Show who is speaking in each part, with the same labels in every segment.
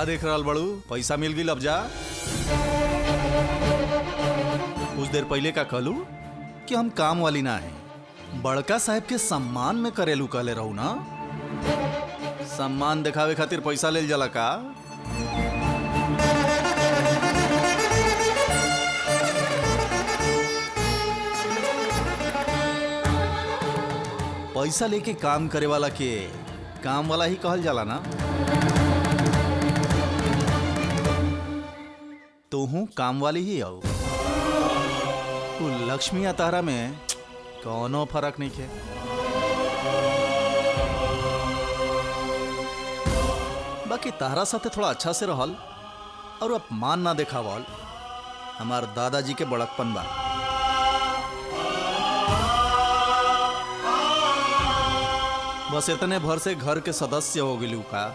Speaker 1: का देख रहा बड़ू? पैसा मिल गई अब जा। कुछ देर पहले का कहलू कि हम काम वाली ना है, बड़का साहब के सम्मान में करेलू कहले रहू ना। सम्मान दिखावे खातिर पैसा ले जला का? पैसा लेके काम करे वाला के काम वाला ही कहल जाला ना। तो हूँ काम वाली ही आओ। तू लक्ष्मी तारा में कौनो फर्क नहीं है। बाकी तारा साथे थोड़ा अच्छा से रहल और अपमान ना देखावल हमार दादाजी के बड़कपन बा। बस इतने भर से घर के सदस्य हो गए का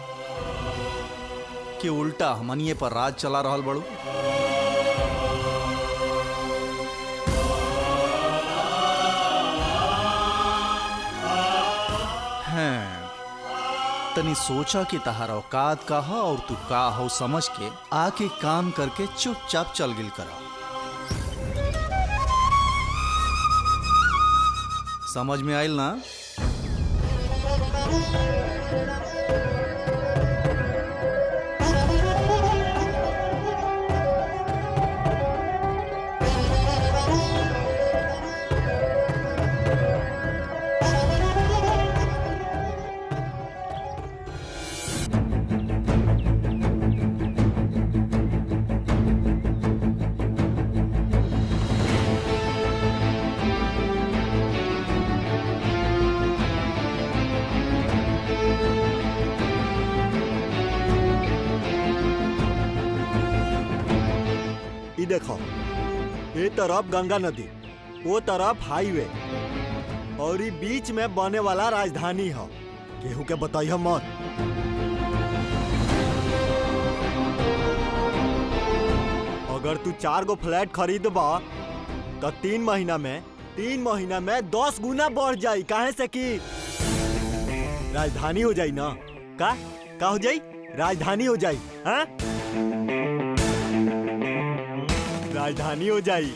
Speaker 1: कि उल्टा हमनिए पर राज चला रहल बड़ू। तनी सोचा कि तहार औकात का हो और तू का हो समझ के आके काम करके चुपचाप चल गिल करा। समझ में आयल ना?
Speaker 2: देखो, ये तरफ गंगा नदी, वो तरफ हाईवे और ये बीच में बने वाला राजधानी है। केहू के बताइए मत। अगर तू 4 गो फ्लैट खरीदबा तो 3 महीना में 10 गुना बढ़ जाई। काहे से कि राजधानी हो जाई ना। का हो जाई? राजधानी हो जाई। हाँ, राजधानी हो जाई।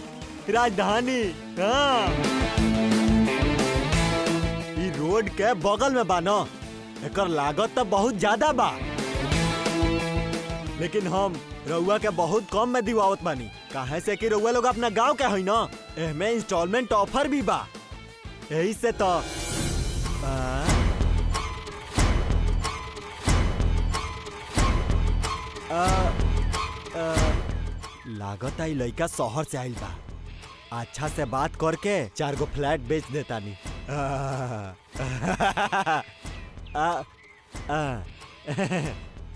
Speaker 2: राजधानी हाँ, ई रोड के बगल में बा ना। एकर लागत तो बहुत ज्यादा बा, लेकिन हम रउआ के बहुत कम में दिवावत बानी। काहे से कि रउआ लोग अपना गांव के है ना। एमे इंस्टॉलमेंट ऑफर भी बा। यही से तो लागत आई लड़का शहर से आइल बा। अच्छा से बात करके 4 गो फ्लैट बेच देता नी।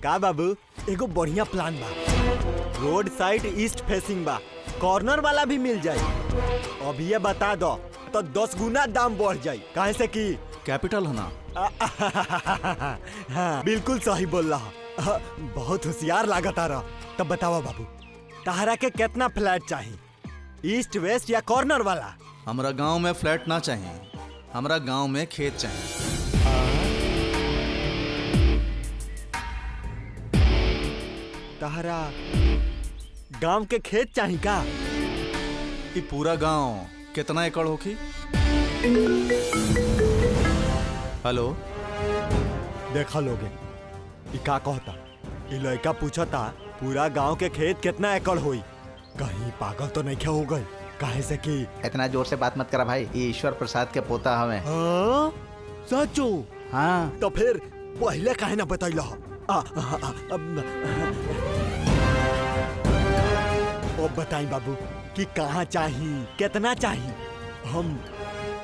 Speaker 2: का बाबू, एगो बढ़िया प्लान बा। रोड साइड ईस्ट फेसिंग बा, कॉर्नर वाला भी मिल जाई। अभी ये बता दो तो 10 गुना दाम बढ़ जाई। काहे से कि
Speaker 1: कैपिटल है ना।
Speaker 2: हाँ, बिल्कुल सही बोल रहा। बहुत होशियार लागत आ रहा। तब बतावा बाबू, तहरा के कितना फ्लैट चाहिए? ईस्ट वेस्ट या कॉर्नर वाला?
Speaker 1: हमरा गांव में फ्लैट ना चाहिए, हमरा गांव में खेत चाहिए।
Speaker 2: तहरा गांव के खेत चाहिए का?
Speaker 1: ये पूरा गांव कितना एकड़ होगी? हेलो,
Speaker 2: देखा लोगे ई का कहता। ई लड़का पूछता पूरा गांव के खेत कितना एकड़ होई। कहीं पागल तो नहीं हो गई? काहे से कि
Speaker 3: इतना जोर से बात मत करा भाई, ये ईश्वर प्रसाद के पोता हमें।
Speaker 2: हाँ, सचो?
Speaker 3: हाँ,
Speaker 2: तो फिर पहले काहे ना बताइला? अब बताई बाबू कि कहाँ चाहिए, कितना चाहिए? हम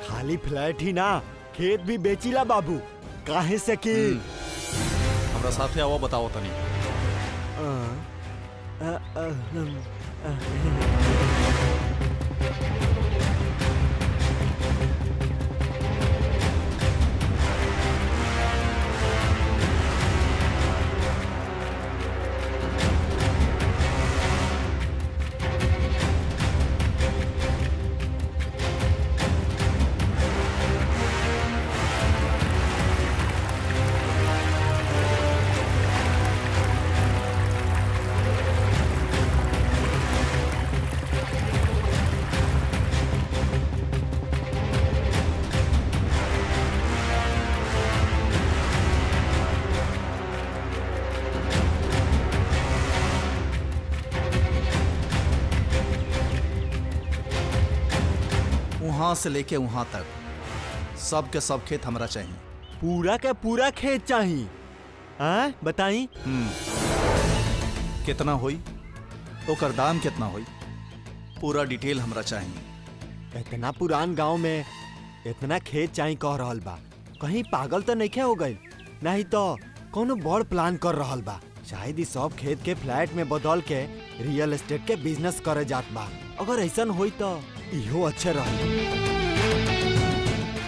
Speaker 2: खाली फ्लैट ही ना, खेत भी बेचीला बाबू। काहे से कि
Speaker 1: हमरा साथे आवा, बताओ तनी। यहाँ से लेके वहां तक सब के सब खेत हमरा चाहिए।
Speaker 2: पूरा के पूरा खेत चाहिए। हाँ बताई।
Speaker 1: कितना होई, ओकर दाम कितना होई, पूरा डिटेल हमरा चाहिए।
Speaker 2: इतना पुरान गांव में इतना खेत चाहिए कह रहल बा, कहीं पागल तो नहीं हो गई? नहीं तो कोनो बड़ प्लान कर रहल बा। शायद ई सब खेत के फ्लैट में बदल के रियल एस्टेट के बिजनेस करे जात बा। अगर ऐसा होई तो इहो अच्छे रही।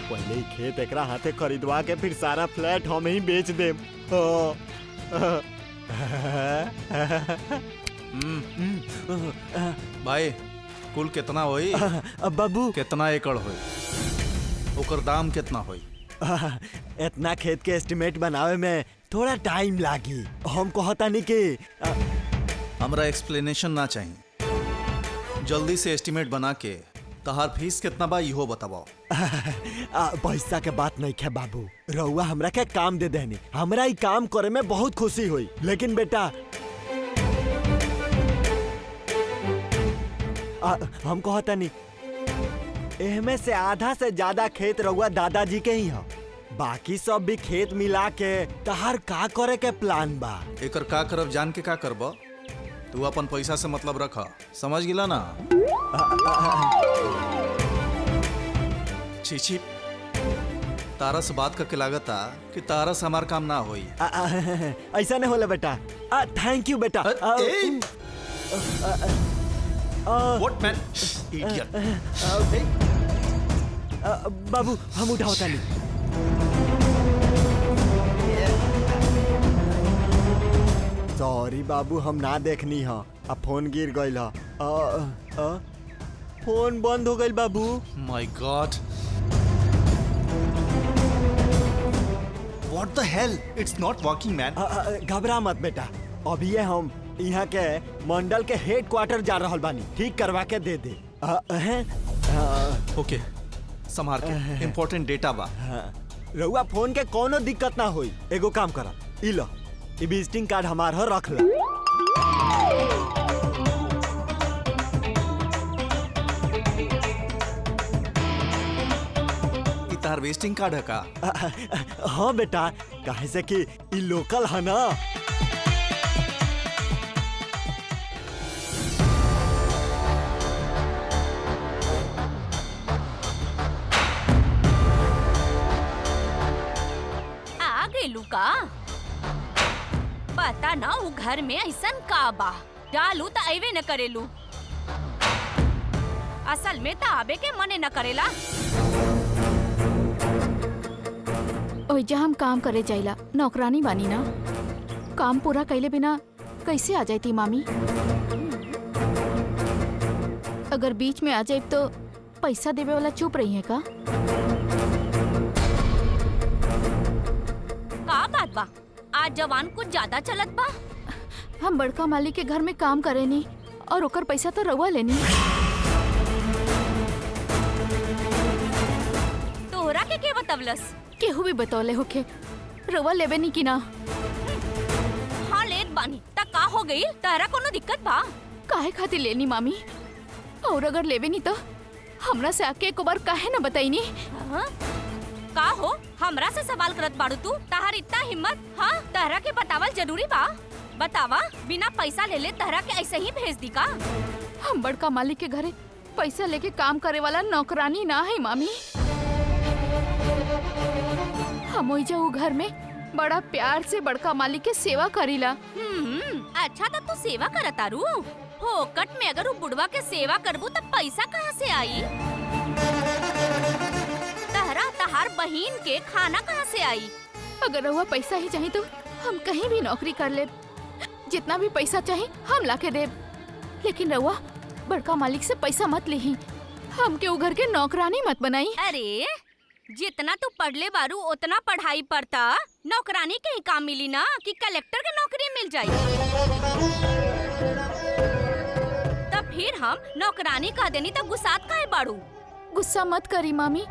Speaker 2: पहले ही खेत एकरा हाथे खरीदवा के फिर सारा फ्लैट हम ही बेच देम।
Speaker 1: भाई कुल कितना होई?
Speaker 2: बाबू
Speaker 1: कितना एकड़ होई, ओकर दाम कितना होई?
Speaker 2: इतना खेत के एस्टिमेट बनावे में थोड़ा टाइम लागी। हम कहता नहीं कि
Speaker 1: हमरा एक्सप्लेनेशन ना चाहिए, जल्दी से एस्टिमेट बना के तहार फीस कितना बा इहो बताओ।
Speaker 2: पैसा के बात नहीं है बाबू, रउआ हमरा के काम दे देनी, हमरा ई काम करे में बहुत खुशी हुई। लेकिन बेटा हम कहता नहीं, एहमे से आधा से ज्यादा खेत रउआ दादाजी के ही है, बाकी सब भी खेत मिला के तहार का करे के प्लान बा?
Speaker 1: एकर का करब जान के का करब? तू अपन पैसा से मतलब रख, समझ गिला ना? छी तारा से बात करके लागता कि तारा से हमार काम ना होई।
Speaker 2: ऐसा नहीं होला बेटा। थैंक यू बेटा।
Speaker 1: What man? Idiot.
Speaker 2: बाबू हम उठाओता नहीं। सॉरी बाबू, हम ना देखनी है। अब फोन गिर गइल है। फोन बंद हो गइल बाबू।
Speaker 1: My God. What the hell? It's not working, man.
Speaker 2: घबरा मत बेटा, अभी ये हम यहाँ के मंडल के हेड क्वार्टर जा रहल बानी, ठीक करवा के दे दे।
Speaker 1: Okay. संभार के, important data बा।
Speaker 2: रउआ फोन के कोनो दिक्कत ना होई। एगो काम करा, ई लो, ई विजिटिंग कार्ड हमार ह, रख लो।
Speaker 1: ई तार विजिटिंग कार्ड है का?
Speaker 2: हाँ बेटा, काहे से कि ई लोकल है ना।
Speaker 4: लुका पता ना वो घर में ऐसन का बा, डालू तो आवे न करेलू, असल में तो आवे के मने न करेला।
Speaker 5: ओइजा हम काम करे जाइला, नौकरानी बानी ना, काम पूरा कैले बिना कैसे आ जाती मामी? अगर बीच में आ जाए तो पैसा देवे वाला चुप रही है का?
Speaker 4: का बात बा, आज जवान कुछ ज्यादा चलत बा।
Speaker 5: हम बड़का मालिक के घर में काम करेनी और ओकर पैसा तो रउआ लेनी।
Speaker 4: तोहरा के बतवलस?
Speaker 5: केहू भी बतौले होके, रउआ लेबे नी की ना?
Speaker 4: हाँ लेत बानी, ता का हो गई? तारा कोनो दिक्कत बा?
Speaker 5: काहे खातिर लेनी मामी? और अगर लेबे नी तो हमरा से आके एक बार काहे ना बताईनी?
Speaker 4: हाँ? का हो हमरा से सवाल करत बाड़ू तू? तहार इतना हिम्मत? हाँ तहरा के बतावल जरूरी बा? बतावा, बिना पैसा ले ले तहरा के ऐसे ही भेज दी का?
Speaker 5: हम बड़का मालिक के घरे पैसा लेके काम करे वाला नौकरानी ना है मामी। हम ओइजा उ घर में बड़ा प्यार से बड़का मालिक के सेवा करीला।
Speaker 4: अच्छा तो तू सेवा करत आरू? फोकट में अगर वो बुढ़वा के सेवा करबू तो पैसा कहाँ से आई? तहार बहिन के खाना कहाँ से आई?
Speaker 5: अगर रउआ पैसा ही चाहिए तो हम कहीं भी नौकरी कर ले, जितना भी पैसा चाहिए हम लाके देब, लेकिन रउआ बड़का मालिक से पैसा मत लेही, हमके उ घर के नौकरानी मत बनाई।
Speaker 4: अरे जितना तू पढ़ले बारू उतना पढ़ाई पड़ता नौकरानी के ही काम मिली ना, कि कलेक्टर के नौकरी मिल जाई? तब फिर हम नौकरानी कह देनी तो गुस्सात काहे बाड़ू?
Speaker 5: गुस्सा मत करी मामी,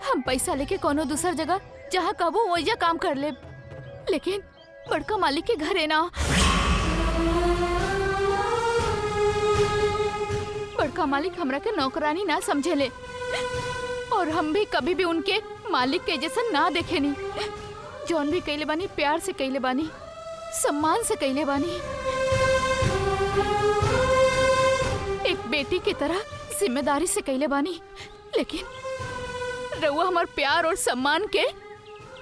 Speaker 5: हम पैसा लेके कोनो दूसर जगह जहाँ कहबो वही काम कर ले, लेकिन बड़का मालिक के घरे ना। बड़का मालिक हमरा के नौकरानी ना समझे ले, और हम भी कभी भी उनके मालिक के जैसा ना देखे नहीं। जौन भी कैले बानी प्यार से कैले बानी, सम्मान से कैले बानी, एक बेटी की तरह जिम्मेदारी से कैले बानी। लेकिन रउआ हमार प्यार और सम्मान के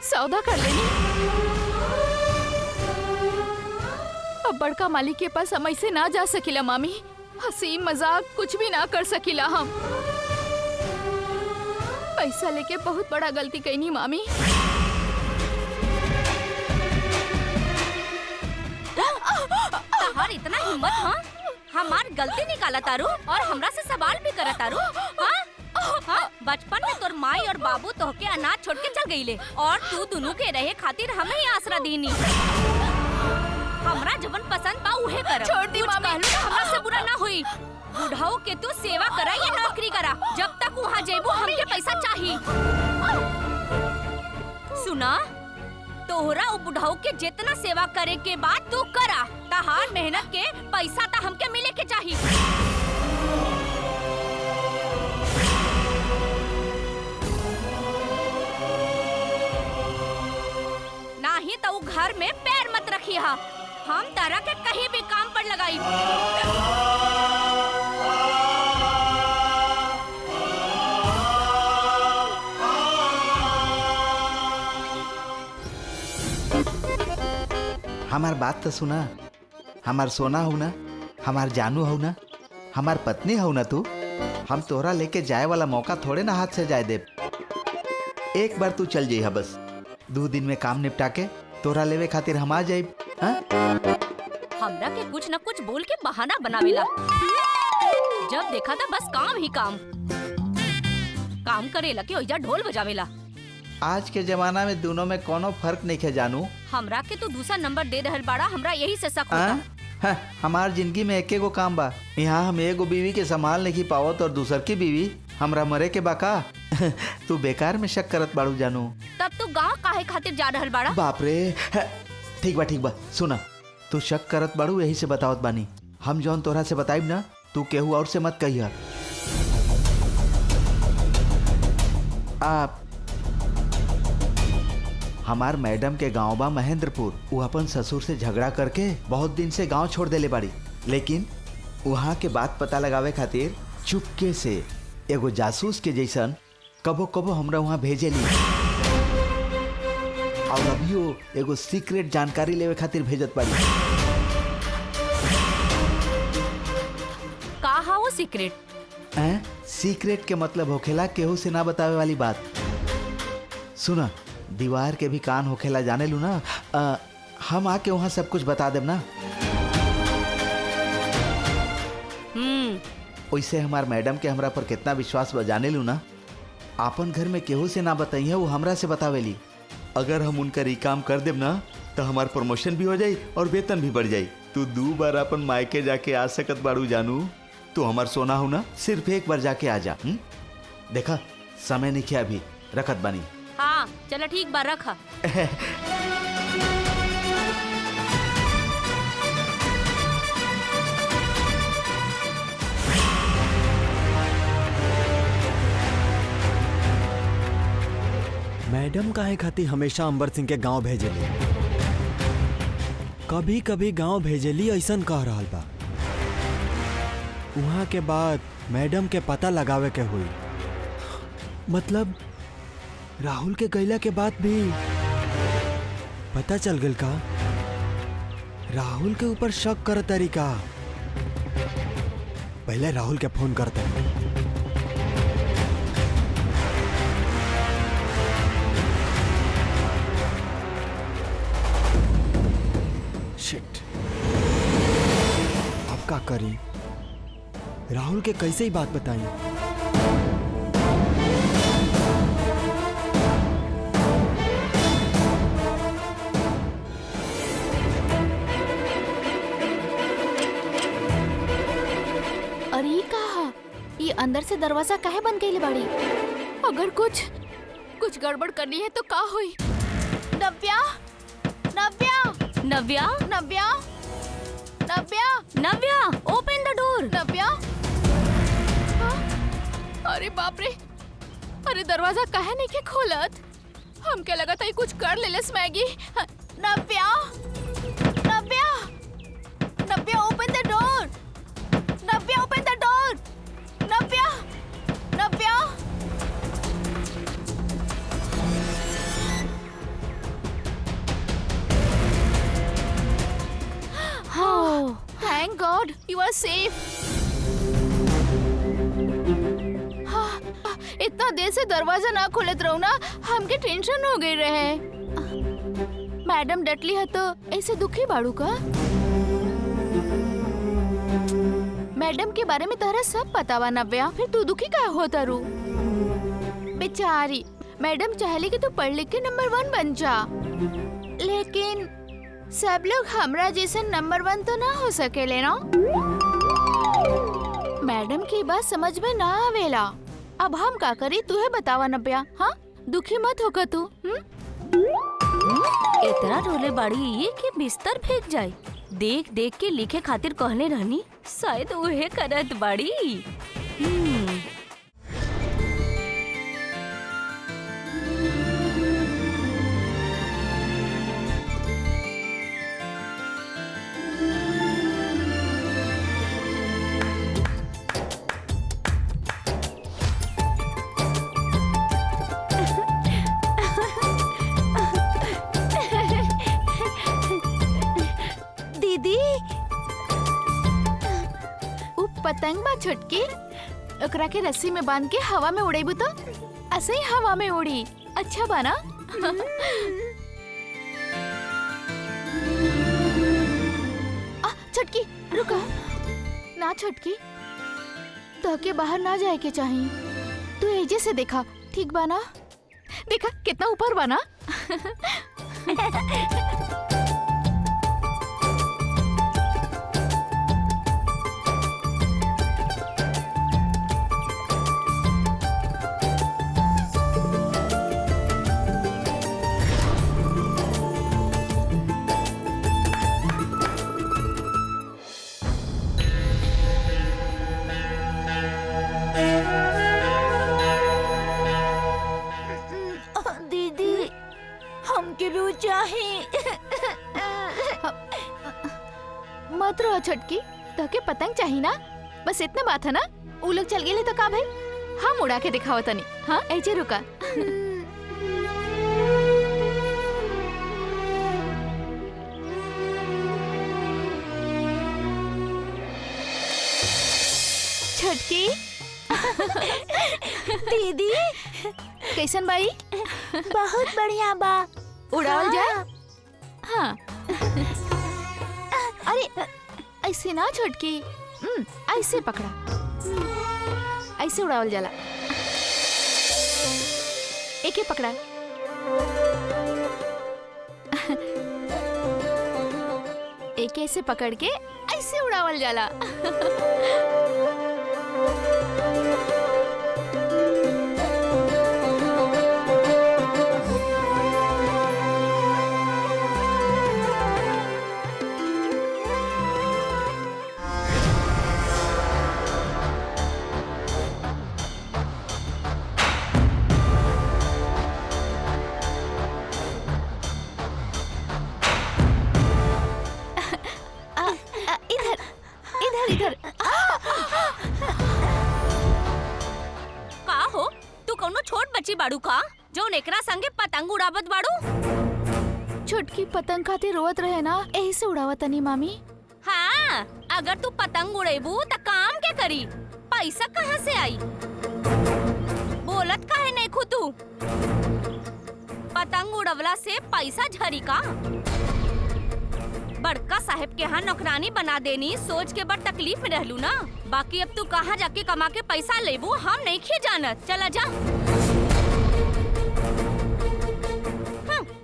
Speaker 5: सौदा कर लेनी। अब बड़का मालिक के पास हम ऐसे ना जा सकीला मामी। हंसी मजाक कुछ भी ना कर सकीला हम। पैसा लेके बहुत बड़ा गलती कैनी मामी।
Speaker 4: तहार इतना हिम्मत, हाँ? हमार गलती निकाला तारू और हमरा से सवाल भी करा तारू, हाँ? हाँ? बचपन में तोर माई और बाबू तोहके अनाथ छोड़ के चल गईले और तू दोनों के रहे खातिर हमें ही आसरा दीनी। हमरा जवन पसंद बा उहे करब।
Speaker 5: छोड़ दी
Speaker 4: कुछ
Speaker 5: मामी।
Speaker 4: कहलू तो हमरा से बुरा ना हुई। बुढ़ाऊ के तू सेवा करा या नौकरी करा, जब तक वहाँ जेबू हमके पैसा चाहिए। सुना, तोहरा उ बुढ़ाऊ के जितना सेवा करे के बाद तू करा। तहार मेहनत के पैसा ता हमके मिले के चाहिए। नहीं तो उ घर में पैर मत रखी हा। हम तारा के कहीं भी काम पर लगाई।
Speaker 3: हमार बात तो सुना। हमार सोना हो ना, हमार जानू हो ना, हमार पत्नी हो ना तू। हम तोहरा लेके जाए वाला मौका थोड़े ना हाथ से जाए दे। एक बार तू चल जाइहा बस। 2 दिन में काम निपटा के तोहरा लेवे खातिर हम आ जाइब। हाँ?
Speaker 4: हमरा के कुछ न कुछ बोल के बहाना बनावेला। जब देखा था बस काम ही काम। काम करेला के ओइजा ढोल बजावेला।
Speaker 3: आज के जमाना में दोनों में कोनो फर्क नहीं है जानू।
Speaker 4: हमरा के तू दूसरा नंबर दे रहल बाड़ा, हमरा यही से शक होता।
Speaker 3: हाँ? हमार जिंदगी में एके गो काम बा। यहाँ हम एगो बीवी के संभाल नहीं पावत और दूसर की बीवी हमरा मरे के बाका। तू बेकार में शक करत बाड़ू जानू।
Speaker 4: तब तू गाँव काहे खातिर जा रहल बाड़ा?
Speaker 3: बाप रे। ठीक बा सुना, तू शक करत बाड़ू यही से बतावत बानी। हम जौन तोहरा से बताइब ना, तू केहू और से मत कहिया। आप हमार मैडम के गांव बा महेंद्रपुर। वो अपन ससुर से झगड़ा करके बहुत दिन से गांव छोड़ देले बाड़ी। लेकिन वहाँ के बात पता लगावे खातिर चुपके से एगो जासूस के जैसन कबो कबो हमरा वहाँ भेजेली। और अभियो एगो सीक्रेट जानकारी लेवे खातिर भेजत बाड़ी।
Speaker 4: का हा वो सीक्रेट?
Speaker 3: सीक्रेट के मतलब होखेला केहू से ना बतावे वाली बात। सुना, दीवार के भी कान होखेला जाने लू ना। हम आके वहाँ सब कुछ बता देब ना। वैसे हमार मैडम के हमरा पर कितना विश्वास बा जाने लू ना। आपन घर में केहू से ना बताइए, वो हमरा से बतावेली। अगर हम उनका ई काम कर देब ना तो हमार प्रमोशन भी हो जाई और वेतन भी बढ़ जाई। तू 2 बार अपन मायके जाके आ सकत बाड़ू जानू। तू हमार सोना हो ना, सिर्फ एक बार जाके आ जा। देखा समय नहीं किया, अभी रखत बानी।
Speaker 4: हाँ चलो ठीक बा, रखा।
Speaker 2: मैडम काहे खातिर हमेशा अंबर सिंह के गांव भेजेली? कभी कभी गांव भेजेली ऐसन कह रहल बा। वहाँ के बाद मैडम के पता लगावे के हुई। मतलब राहुल के गैला के बाद भी पता चल गल का? राहुल के ऊपर शक कर तरीका। पहले राहुल के फोन करते। शिट, अब का करी? राहुल के कैसे ही बात बताई?
Speaker 5: अरे कहा ये अंदर से दरवाजा काहे बंद कइले बाड़ी? अगर कुछ गड़बड़ करनी है तो का होई? नव्या, Navya,
Speaker 4: Navya,
Speaker 5: Navya, Navya,
Speaker 4: Navya, open the door.
Speaker 5: नव्या। हाँ? अरे बाप रे, अरे दरवाजा काहे नहीं के खोलत? हमके लगा था कुछ कर लेलस Maggi. Navya, Navya, Navya open the door, Navya open the door, Navya, Navya. हाँ, thank God you are safe. इतना देर से दरवाजा ना खोलत रहो ना, हमके टेंशन हो गई रहे। मैडम डटली है तो ऐसे दुखी बाड़ू का? मैडम के बारे में तहरा सब पता बा नव्या, फिर तू दुखी का होता रू? बेचारी मैडम चाहली कि तू पढ़ लिख के नंबर 1 बन जा, लेकिन सब लोग हमरा जैसे नंबर 1 तो ना हो सकेले ना। मैडम की बात समझ में ना आवेला। अब हम का करी तू है बतावा नव्या। हाँ दुखी मत होकर तू।
Speaker 4: इतना रोले बाड़ी कि बिस्तर फेंक जाए। देख देख के लिखे खातिर कहले रहनी, शायद उहे करत बाड़ी।
Speaker 5: दीदी उ पतंग बा छोटकी, ओकरा के रस्सी में बांध के हवा में उड़ेबू तो ऐसे ही हवा में उड़ी। अच्छा बा ना? छोटकी रुका ना, छोटकी तो के बाहर ना जाए के चाहिए। तू एजे से देखा, ठीक बा ना? देखा कितना ऊपर बा ना। दीदी हमके रू चाहे। मत रो छटकी, तके पतंग चाहिए ना, बस इतना बात है ना। उ लोग चल गेले तो का भाई, हम उड़ा के दिखावत तनी। हाँ ऐसे रुका। छटकी दीदी कैसन बाई? बहुत बढ़िया बा। उड़ावल जाए? हाँ। अरे ऐसे ना छोटकी, ऐसे पकड़ा, ऐसे उड़ावल जाला। एक ही पकड़ा। एक ऐसे पकड़ के ऐसे उड़ावल जाला। इधर का हो? तू कौनो छोट बच्ची बाड़ू का जो नेकरा संगे पतंग उड़ावत बाड़ू? छोटकी पतंग खातिर रोवत रहे ना, यही से उड़ावत तनी मामी। हाँ, अगर तू पतंग उड़ेबू त काम क्या करी? पैसा कहाँ से आई? बोलत काहे नहीं खू तू? पतंग उड़वला से पैसा झरी का? बड़का साहब के यहाँ नौकरानी बना देनी सोच के बड़ तकलीफ में रहलू ना। बाकी अब तू कहाँ जाके कमा के पैसा लेबू हम नहीं खी जानत। चला जा।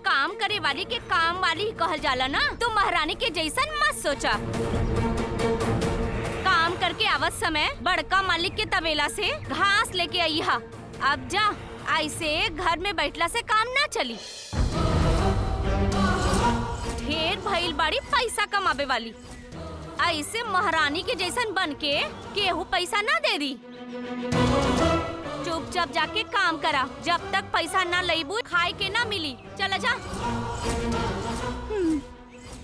Speaker 5: काम करे वाली के काम वाली ही कहल जाला ना। तू महारानी के जैसन मत सोचा। काम करके आवत समय बड़का मालिक के तबेला से घास लेके आई हा। अब जा, ऐसे घर में बैठला से काम ना चली। ढेर भइल बाड़ी पैसा कमावे वाली, ऐसे महारानी के जैसन बन के केहू पैसा ना दे दी।
Speaker 4: चुपचाप जाके काम करा। जब तक पैसा ना लईबू खाए के ना मिली। चला जा।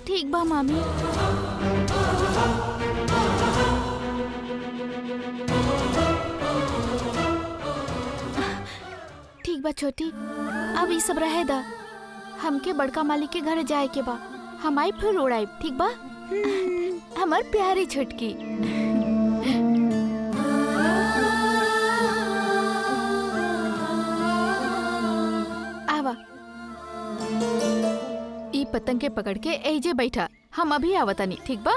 Speaker 5: ठीक बा मामी। ठीक बा छोटी, अब ई सब रहे दा। हमके बड़का मालिक के घर जाए के बा। हम आई फिर उड़ाई, ठीक बा? हमार प्यारी छुटकी। आवा, ई पतंग के पकड़ के एजे बैठा। हम अभी आवतानी, ठीक बा?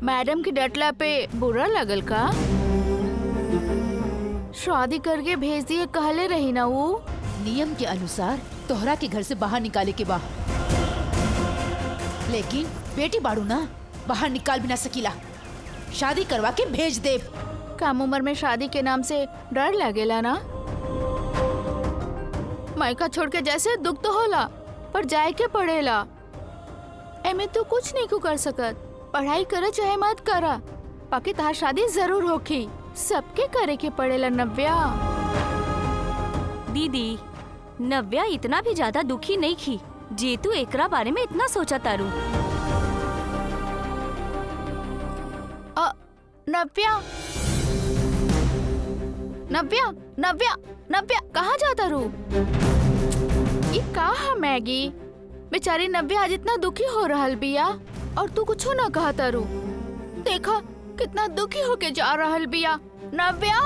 Speaker 5: मैडम की डटला पे बुरा लगल का? शादी करके भेज दिए कहले रही ना वो।
Speaker 6: नियम के अनुसार तोहरा के घर से बाहर निकाले के बा, लेकिन बेटी बाड़ू ना, बाहर निकाल भी ना सकीला। शादी करवा के भेज दे।
Speaker 5: कम उम्र में शादी के नाम से डर लगेला ना। मायका छोड़ के जैसे दुख तो होला, पर जाए के पड़ेला। एमे तो कुछ नहीं कर सकत। पढ़ाई करे चाहे मत करा, बाकी तार शादी जरूर होखी। सबके करे के पड़ेला नव्या।
Speaker 4: दीदी, नव्या इतना भी ज्यादा दुखी नहीं थी जे तू एकरा बारे में इतना सोचा तारू।
Speaker 5: नव्या, नव्या, नव्या, नव्या, कहाँ जाता रू? ये कहा मैगी? बेचारी नव्या आज इतना दुखी हो रहल बिया और तू कुछ ना कहा तारू। देखा कितना दुखी होके जा रहल बिया। नव्या,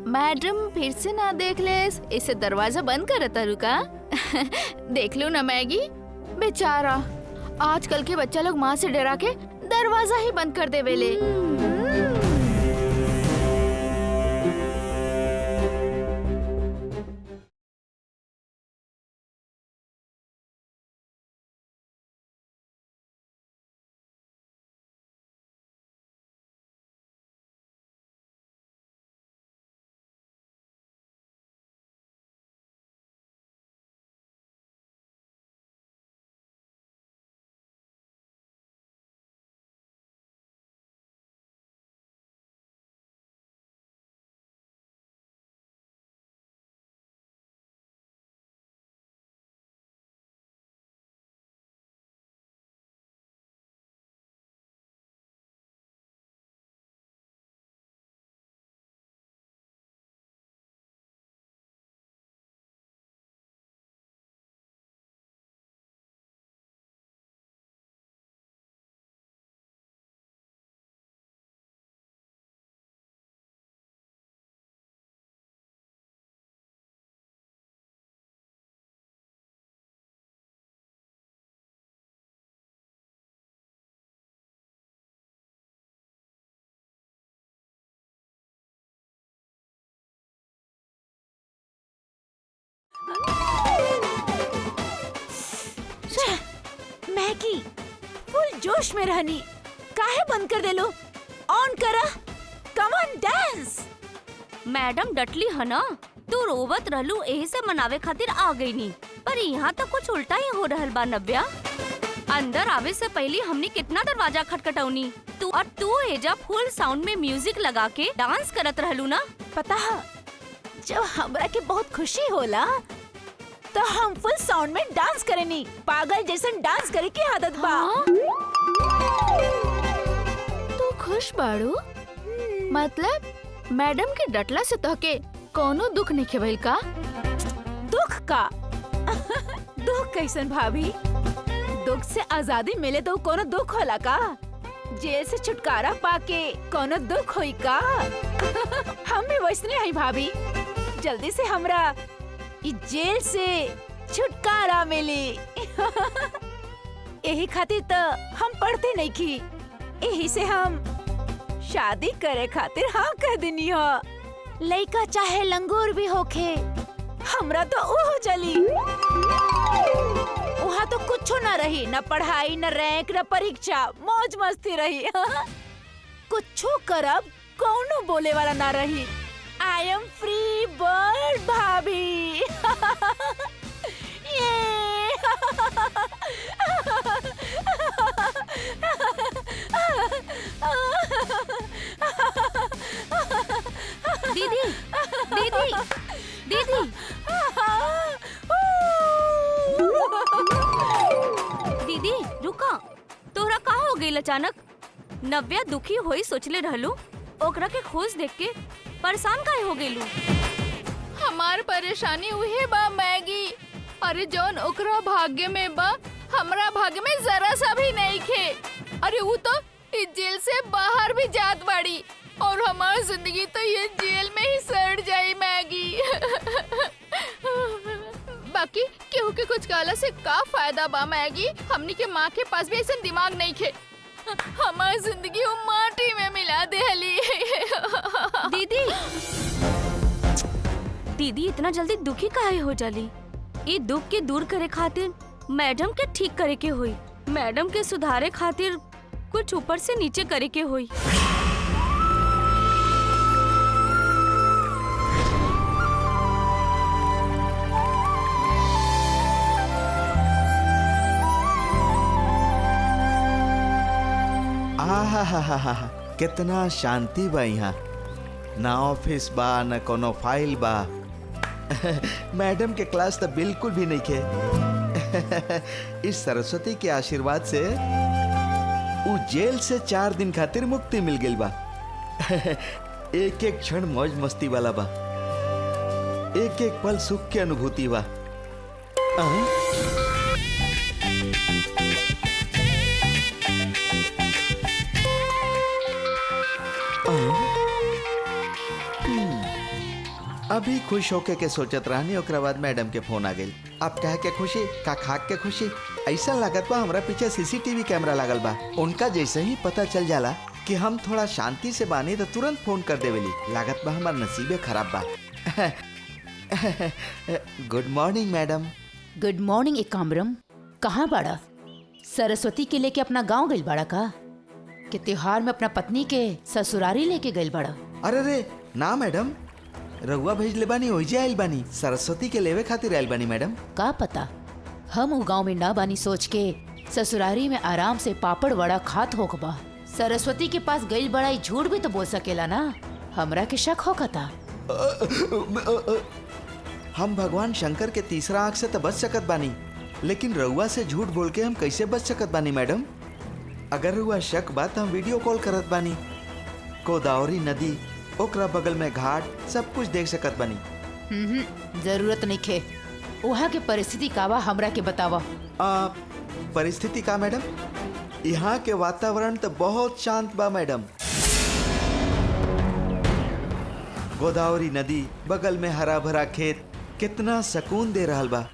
Speaker 5: मैडम फिर से ना देख ले, इसे दरवाजा बंद कर तारू का? देख लो ना मैगी, बेचारा आजकल के बच्चा लोग माँ से डरा के दरवाजा ही बंद कर दे वेले।
Speaker 6: मैगी फुल जोश में रहनी, काहे बंद कर दे लो? ऑन करा, कम ऑन डांस।
Speaker 4: मैडम डटली है ना, तू रोवत रहलू यही से मनावे खातिर आ गई नी, पर यहाँ तो कुछ उल्टा ही हो रहल बा नव्या। अंदर आवे से पहले हमने कितना दरवाजा खटखटौनी, तू एजा फुल साउंड में म्यूजिक लगा के डांस करत रहलू ना।
Speaker 6: पता है, जब हमरा के बहुत खुशी होला तो हम फुल साउंड में डांस करेनी। पागल जैसन डांस करे की आदत बा।
Speaker 5: हाँ? तू खुश बाड़ू? मतलब मैडम के डटला से तोहके कोनो दुख नहीं खेवल का?
Speaker 6: दुख का? दुख कैसन भाभी? दुख से आजादी मिले तो कोनो दुख होला का? जेल से छुटकारा पाके कोनो दुख होई का? हम भी वैसने हैं भाभी, जल्दी से हमरा इस जेल से छुटकारा मिली। यही खातिर तो हम पढ़ते नहीं की, यही से हम शादी करे खातिर हाँ कह देनी हो। लइका चाहे लंगूर भी होखे, हमरा तो ओह चली। वहाँ तो कुछ न रही, न पढ़ाई, न रैंक, न परीक्षा, मौज मस्ती रही। कुछो करब कौनो बोले वाला ना रही। आई एम फ्री बर्ड भाभी। ये
Speaker 4: दीदी दीदी दीदी दीदी रुका, तोहरा का हो गई अचानक? नव्या दुखी होई सोचले रहलू, ओकरा के खुश देख के परेशान काहे हो गईलू?
Speaker 5: हमार परेशानी उहे बा मैगी। अरे जौन ओकरा भाग्य में बा, हमरा भाग्य में जरा सा भी नहीं खे। अरे वो तो इस जेल से बाहर भी जात बाड़ी और हमारी जिंदगी तो ये जेल में ही सड़ जाई मैगी। बाकी केहू के कुछ कहला से का फायदा बा मैगी? हमनी के माँ के पास भी ऐसा दिमाग नहीं खे। हमारी जिंदगी वो माटी में मिला देहली।
Speaker 4: दीदी दीदी इतना जल्दी दुखी काहे हो जाली? ये दुख के दूर करे खातिर मैडम के ठीक करे के होई, मैडम के सुधारे खातिर कुछ ऊपर से नीचे करे के होई।
Speaker 3: आहा कितना शांति बा यहाँ। ना ऑफिस बा न कोनो फाइल बा। मैडम के क्लास तो बिल्कुल भी नहीं खे। इस सरस्वती के आशीर्वाद से उ जेल से 4 दिन खातिर मुक्ति मिल गई बा। एक एक क्षण मौज मस्ती वाला बा, एक एक पल सुख की अनुभूति बा। अभी खुश होके के सोचत रहनी, ओकरा बाद मैडम के फोन आ गई। अब कह के खुशी का खाक के खुशी। ऐसा लागत बा हमरा पीछे सीसीटीवी कैमरा लागल बा। उनका जैसे ही पता चल जाला कि हम थोड़ा शांति से बानी तो तुरंत फोन कर देवेली। लागत बा हमार नसीबे खराब बा। Good morning madam.
Speaker 7: Good morning Ekambaram. कहाँ बाड़ा? सरस्वती के लेके अपना गांव गइल बाड़ा का? कि त्योहार में अपना पत्नी के ससुरारी लेके गइल बाड़ा?
Speaker 3: अरे रे ना मैडम, रहुआ भेजले बानी, ओइजे आइल बानी। सरस्वती के लेवे खातिर आइल बानी मैडम।
Speaker 7: का पता, हम उ गांव में ना बानी सोच के ससुरारी में आराम से पापड़ वड़ा खात होक बा। सरस्वती के पास गइल बड़ा, ई झूठ भी तो बोल सकेला ना। हमरा के शक होकता।
Speaker 3: हम भगवान शंकर के तीसरा आँख से तो बच सकत बानी, लेकिन रहुआ से झूठ बोल के हम कैसे बच सकत बानी मैडम? अगर रहुआ शक बा तो हम वीडियो कॉल करत बानी। गोदावरी नदी, ओकरा बगल में घाट, सब कुछ देख सकत बानी।
Speaker 7: जरूरत नहीं खे। वहाँ के परिस्थिति का बा हमरा के बतावा।
Speaker 3: परिस्थिति का मैडम? यहाँ के वातावरण तो बहुत शांत बा मैडम। गोदावरी नदी, बगल में हरा भरा खेत, कितना सुकून दे रहल बा।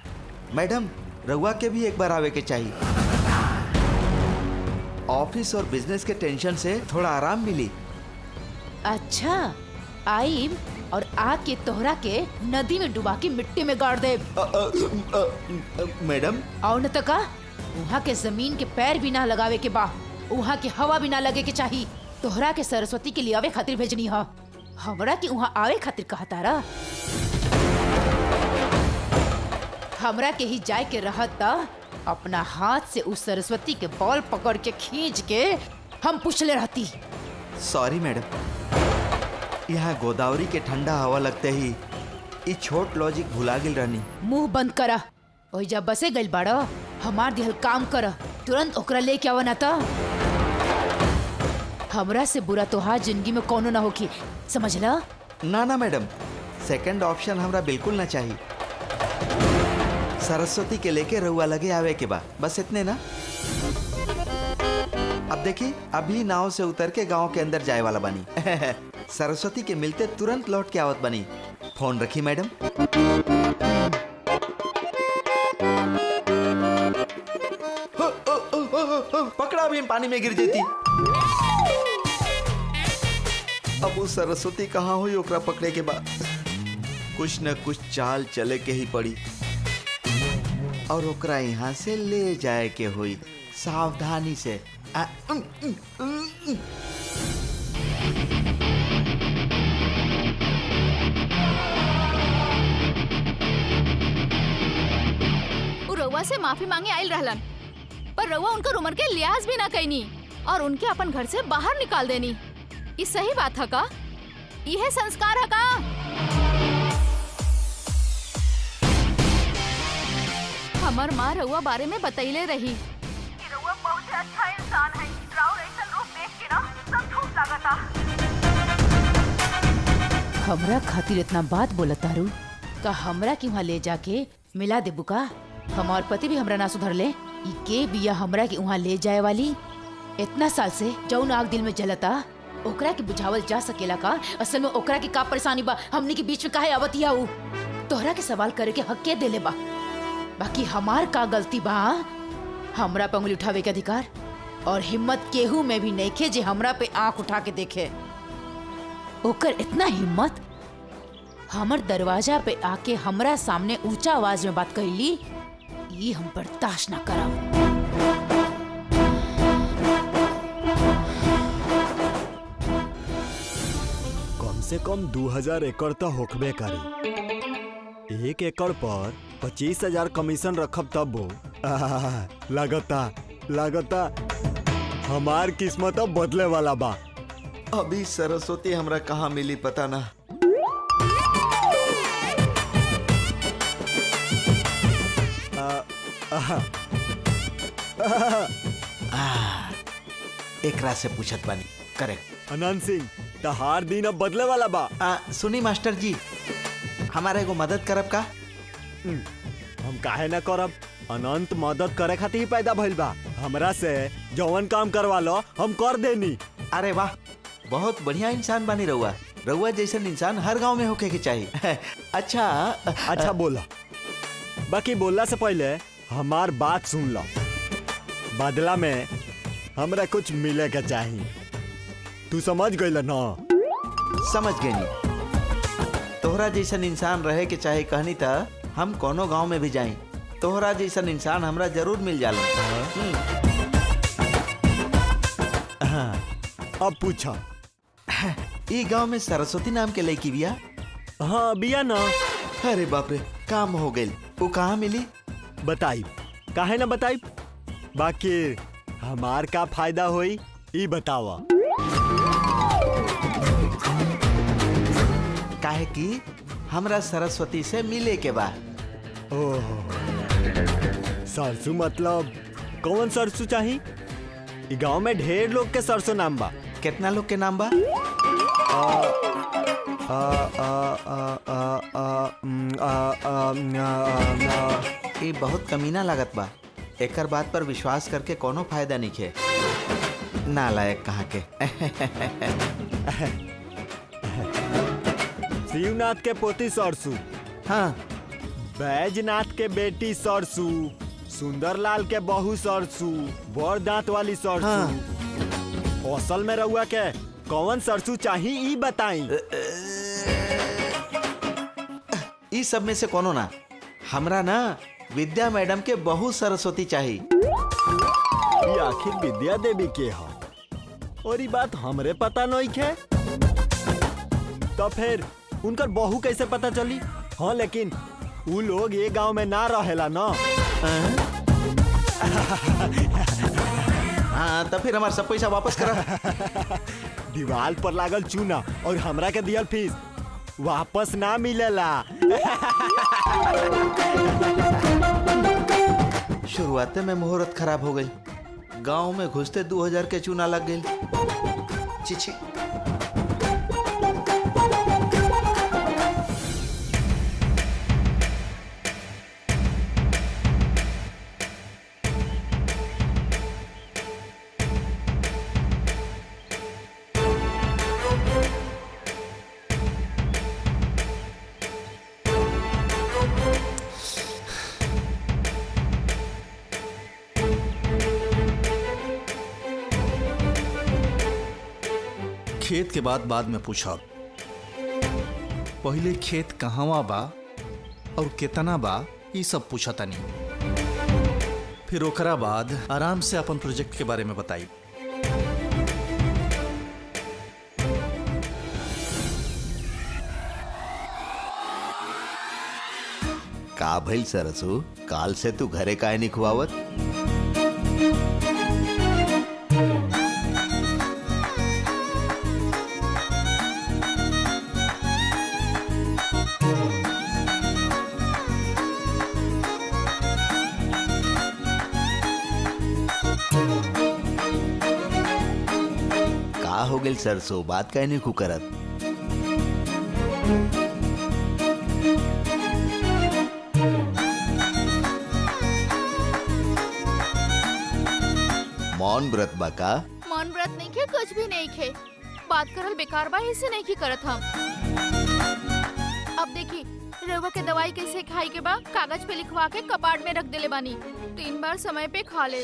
Speaker 3: मैडम रहुआ के भी एक बार आवे के चाहिए। ऑफिस और बिजनेस के टेंशन से थोड़ा आराम मिली।
Speaker 7: अच्छा आई और आके तोहरा के नदी में डुबा के मिट्टी में गाड़ दे।
Speaker 3: मैडम
Speaker 7: और न तका वहाँ के जमीन के पैर भी ना लगावे के बा, वहाँ के हवा भी ना लगे के चाहिए। तोहरा के सरस्वती के लिए आवे खातिर भेजनी हा, हमरा के वहाँ आवे खातिर कहा तारा। हमरा के ही जाए के रहता, अपना हाथ से उस सरस्वती के बॉल पकड़ के खींच के हम पूछले रहती।
Speaker 3: सॉरी मैडम, यहाँ गोदावरी के ठंडा हवा लगते ही ये छोट लॉजिक भुला गिल रहनी।
Speaker 7: मुंह बंद करा। ओई जब बसे गइल बाड़ा, हमार दिहल काम कर, तुरंत ओकरा लेके आवा ना त हमरा से बुरा तोहार जिंदगी में कोनो ना होगी, समझला?
Speaker 3: ना ना मैडम, सेकंड ऑप्शन हमरा बिल्कुल ना चाहिए। सरस्वती के लेके रहुआ लगे आवे के बा, बस इतने ना। अब देखिए, अभी नाव से उतर के गांव के अंदर जाए वाला बनी। सरस्वती के मिलते तुरंत लौट के आवत बनी। फोन रखी मैडम। अभी हम पानी में गिर जेती। अब वो सरस्वती कहाँ हुई ओकरा पकड़े के बाद कुछ न कुछ चाल चले के ही पड़ी और ओकरा यहाँ से ले जाए के हुई सावधानी से।
Speaker 5: रउआ से माफी मांगे आयल रहलन, पर रउआ उनकर उम्र के लिहाज भी ना कईनी और उनके अपन घर से बाहर निकाल देनी। ये सही बात है का? यह संस्कार है का? हमर माँ रउआ बारे में बतैले रही कि रउआ बहुत अच्छा इंसान है। राउर ऐसा रूप देख के ना सब झूठ लागता।
Speaker 7: हमरा खातिर इतना बात बोलत तारू का हमरा के वहाँ ले जाके मिला देबू का? हमार पति भी हमरा ना सुधर ले। ई के बिया हमरा के वहाँ ले जाए वाली? इतना साल से जौन आग दिल में जलता ओकरा के बुझावल जा सकेला का? असल में ओकरा के का परेशानी बा? हमनी के बीच में काहे आवतिया ऊ? तोहरा के सवाल करे के हक के देले बा? बाकी हमार का गलती बा? हमरा पे उंगली उठावे के अधिकार और हिम्मत केहू में भी नइखे जे हमरा पे आंख उठा के देखे। ओकर इतना हिम्मत हमर दरवाजा पे आके हमरा सामने ऊंचा आवाज में बात कइली, ये हम बर्दाश्त ना करब।
Speaker 2: कम से कम 2000 एकड़ तो होकबे करी। 1 एकड़ पर 25,000 कमीशन रखब तब लगता हमार किस्मत अब बदले वाला बा।
Speaker 3: अभी सरस्वती हमरा कहाँ मिली पता ना। एकरा से पूछत बानी। करेक्ट।
Speaker 2: अनंत सिंह तहार दिन अब बदले वाला बा।
Speaker 3: सुनी मास्टर जी, हमारे एगो मदद करब का?
Speaker 2: हम काहे ना करब? अनंत मदद करे खातिर ही पैदा भइल बा। हमरा से जवन काम करवा लो हम कर देनी।
Speaker 3: अरे वाह, बहुत बढ़िया इंसान बानी रउआ। रउआ जैसन इंसान हर गांव में होके के चाहिए। अच्छा
Speaker 2: बोला। बाकी बोलला से पहले हमार बात सुन लो। बदला में हमरा कुछ मिले के चाहिए। तू समझ गइल ना?
Speaker 3: समझ गई। तोहरा जैसन इंसान रहे के चाहे कहनी था हम कोनो गांव में भी जाई। तोहरा जैसन इंसान हमरा जरूर मिल जाला।
Speaker 2: अब पूछा।
Speaker 3: ई गांव में सरस्वती नाम के लड़की बिया?
Speaker 2: हाँ बिया ना।
Speaker 3: अरे बाप रे, काम हो गई। वो कहाँ मिली?
Speaker 2: बताई। काहे ना बताई? बाकी हमार का फायदा होई ई बतावा।
Speaker 3: काहे कि हमरा सरस्वती से मिले के बा।
Speaker 2: ओह, सरसों मतलब कौन सरसों चाहिए? ई गांव में ढेर लोग के सरसों नाम बा।
Speaker 3: कितना लोग के नाम बा? ये बहुत कमीना लागत बा। एकर बात पर विश्वास करके कोनो फायदा नहीं है। नालायक कहाँ के।
Speaker 2: शिवनाथ के पोती सरसू,
Speaker 3: हाँ,
Speaker 2: बैजनाथ के बेटी सरसू, सुंदरलाल के बहू सरसू, बड़ दांत वाली सरसू।
Speaker 3: हाँ।
Speaker 2: असल में रहुआ के कौन सरसू चाहिए ई बताई।
Speaker 3: ई सब में से कोनो ना। हमरा ना विद्या मैडम के बहू सरस्वती चाहिए।
Speaker 2: ये आखिर विद्या देवी के है और ये बात हमरे पता नहीं है। तो फिर उनकर बहू कैसे पता चली? हाँ लेकिन वो लोग ये गांव में ना रहेला ना।
Speaker 3: हाँ, तो फिर हमारा सब पैसा वापस करा।
Speaker 2: दीवार पर लागल चूना और हमरा के दियल फीस वापस ना मिलेला।
Speaker 3: शुरुआत में मुहूर्त खराब हो गई। गांव में घुसते 2000 के चूना लग गई। चिची।
Speaker 1: खेत के बाद में पूछब। पहले खेत कहवा बा और कितना बा ये सब पूछा तनी। फिर ओकरा बाद आराम से अपन प्रोजेक्ट के बारे में बताई।
Speaker 3: का भइल सरसू, काल से तू घरे काहे नहीं खुआवत? का हो गेल सरसू, बात काहे नहीं करत? मौन व्रत बा का?
Speaker 5: मौन व्रत नहीं खे, कुछ भी नहीं खे। बात करल बेकार बा, इसे नहीं की करत हम। अब देखी रउआ के दवाई कैसे खाई के बा, कागज पे लिखवा के कपाट में रख देले बानी। 3 बार समय पे खा ले।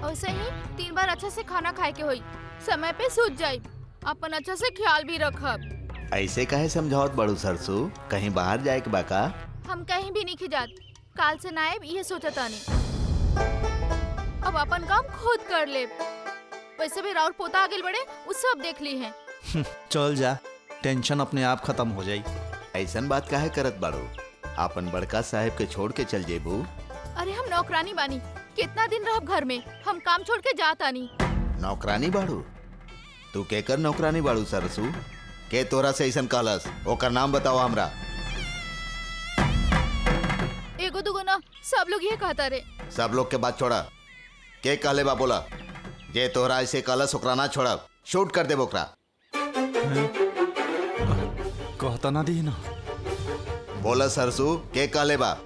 Speaker 5: वैसे ही 3 बार अच्छा से खाना खाए के होई, समय पे सूझ जाई। अपन अच्छा से ख्याल भी रखब।
Speaker 3: ऐसे काहे समझावत बड़ू सरसू, कहीं बाहर जाए के बा का?
Speaker 5: हम कहीं भी नहीं खिजात, काल से नायब ये सोचतानी। अब अपन काम खुद कर ले। वैसे भी राउर पोता आगे बढ़े, उस सब देख ली है।
Speaker 1: चल जा, टेंशन अपने आप खत्म हो जाई।
Speaker 3: ऐसन बात काहे करत बाड़ू? अपन बड़का साहब के छोड़ के चल जेबू।
Speaker 5: अरे हम नौकरानी बानी, कितना दिन रहब घर में, हम काम छोड़ के जातानी।
Speaker 3: नौकरानी बाड़ू? तू केकर नौकरानी बाड़ू सरसू? के तोरा से ऐसन कहलस? ओकर नाम बताओ हमरा।
Speaker 5: एगो दुगो ना, सब लोग ये कहता रे।
Speaker 3: सब लोग के बात छोड़ा, के कहले बा बोला। जे तोरा ऐसे कहलस ओकरा ना छोड़ब, शूट कर देब ओकरा।
Speaker 1: कहता ना दी ना।
Speaker 3: बोला सरसू, के कहले बा?